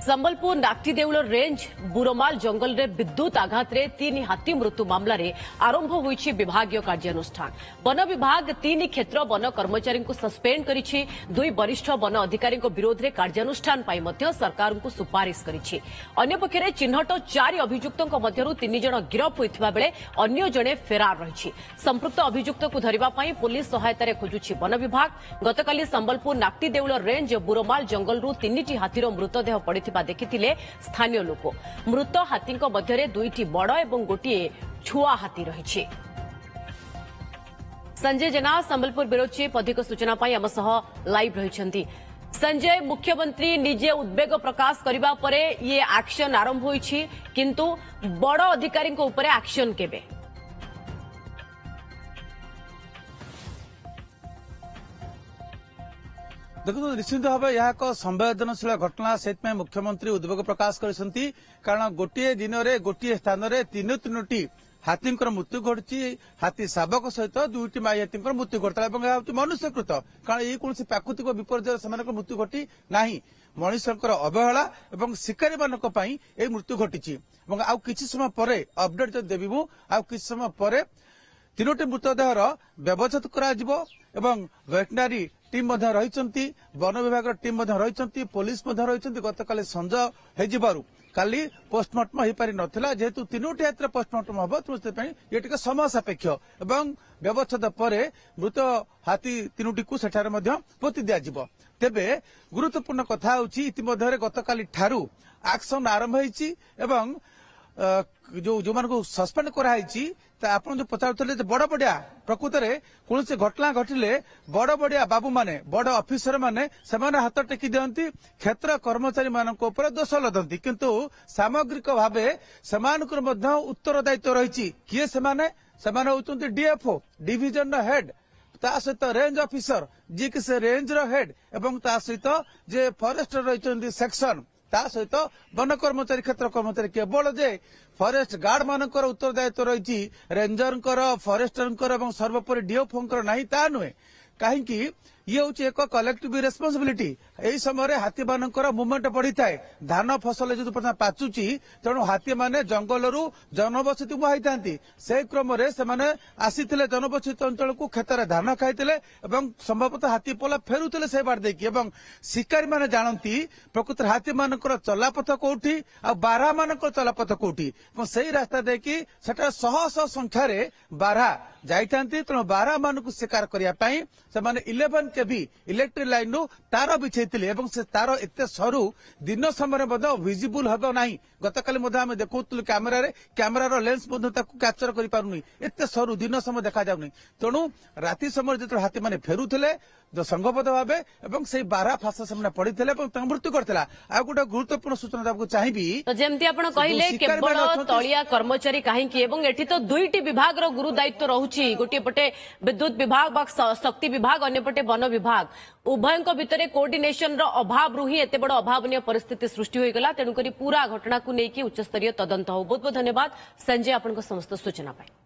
Sambalpur नाक्टिदेउल range बुरमाल जंगल रे विद्युत आघात रे 3 हाथी मृत्यु मामला रे आरंभ होईछि विभागीय कार्यानुष्ठान। वन विभाग 3 क्षेत्र वन कर्मचारी को सस्पेंड करिछि। 2 वरिष्ठ वन अधिकारी विरोध रे कार्यानुष्ठान पाई मध्य सरकार को सुपारिश करिछि। अन्य पक्षरे चिन्हट 4 अभियुक्तों मध्यरु 3 जण गिरफ होइथिबा बेले अन्य जणे फेरार रहिछि। संपृक्त अभियुक्त को धरिबा पाई पुलिस सहायता खोजुछि वन विभाग। गतकाली संबलपुर नाक्टिदेउल रेंज बुरमाल जंगल रु 3टी हाथीर मृतदेह पड़ी देखिथिले स्थानीय लोक। मृत हाथी मध्य 2टी बड़ और गोटे छुआ हाथी रही। संजय जेना संबलपुर ब्यूरो चीफ अधिक सूचना आम सह लाइव रही। संजय, मुख्यमंत्री निजे उद्वेग प्रकाश करने पर ये एक्शन आरंभ होईछि, किंतु बड़ अधिकारी ऊपर एक्शन केबे? देखो निश्चित भाव यह एक संवेदनशील घटना से मुख्यमंत्री उद्वेग प्रकाश करछंती। कारण गोटे दिन में गोटे स्थान में तीनोटी हाथी मृत्यु घटी। हाथी शावक सहित 2टी माई हाथी मृत्यु घटता मनुष्यकृत। कारण ये कौन प्राकृतिक विपर्यय से मृत्यु घटी ना, मनुष्यर अवहेला और शिकारी मानक मृत्यु घटी। आउ किछि समय पर अपडेट जो देवी मु आउ किछि समय पर 3टी मृतदेहर व्यवच्छेद करा वेटनारी टीम रही, वन विभाग टीम रही, पुलिस रही। गतकाली संज हो काली पोस्टमार्टम हो पारि नथिला, जेहेतु 3टी हाथी पोस्टमार्टम हम ये टिके समय सापेक्ष एवं व्यवच्छेद पर मृत हाथी 3टी को सेठारे पोति दिया। तेबे गुरुत्वपूर्ण कथा होछि इतिमध्ये गतकाली ठारू एक्शन आरंभ होईछि एवं जो मानको सस्पेंड कराई आप जो पचारे बड़ बड़िया प्रकृत में कौन से घटना घटिले बड़ बड़िया बाबू माने बड़ अफिसर माने सेमाने हाथ टेकी दियंती, क्षेत्र कर्मचारी मानक ऊपर दोष लदंती, किंतु सामग्रिक भावे सेमानकर मध्य उत्तरदायित्व रही। किए सेमाने होचंती डीएफओ डिविजन हेड, ता सहित रेंज ऑफिसर जी कि से रेंज रो हेड एवं ता सहित जे फॉरेस्टर रही सेक्शन, ता सहित वन कर्मचारी क्षेत्र कर्मचारी केवल जे फॉरेस्ट गार्ड मानकर उत्तरदायित्व रही, रेंजर फॉरेस्टर और सर्वोपरि डीएफओ नहीं ता नुहे। कहीं ये हूँ एक कलेक्टिव रेस्पॉन्सिबिलिटी। यही समय हाथी मानकर मुवमेंट बढ़ी थाए। धान फसल जो पाचुची तेणु हाथी माने जंगल जनबसति मुहाई था। से क्रम से आसी जनबसति अंचल को क्षेत्र धान खाई संभवतः हाथी पला फेरुले से बाट देखिए। शिकारी माने जानती प्रकृत हाथी मानकर चलापथ कौटी आ बारहा मानकर चलापथ कौटी, से रास्ता देखी सेटा शह शह संख्यार बारहा जाइथांती। तेणु बारहा मानक शिकार करने से 11 केवी इलेक्ट्रिक लाइन रू तार बिछाई से तार एत सरू दिन समय विजिबल हम ना। गतकाली आम देखु कैमेरार लेंस कैप्चर कर पारुनी, एत सरू दिन समय देखा जाऊनी। तेणु राति समय जो हाथी मैंने फेरुले संघबद्ध भाव से बारहा फाश से पड़ी मृत्यु करता। आ गोटे गुरुत्वपूर्ण सूचना देवाक चाहिए। तो जमती आपण कहले केवल तलिया कर्मचारी कहीं एठी तो 2टी विभाग रो गुरु दायित्व रहुछि। गोटे पटे विद्युत विभाग बा शक्ति विभाग, अन्य पटे वन विभाग। उभयଙ୍କ ଭିତରେ कोऑर्डिनेशन रो अभाव रु ही एते बड़ अभावनीय परिस्थिति सृष्टि होई गला। तेणु करी पूरा घटना को लेकिन उच्चस्तरीय तदंत हो। बहुत बहुत धन्यवाद संजय, आपनको समस्त सूचना पाई।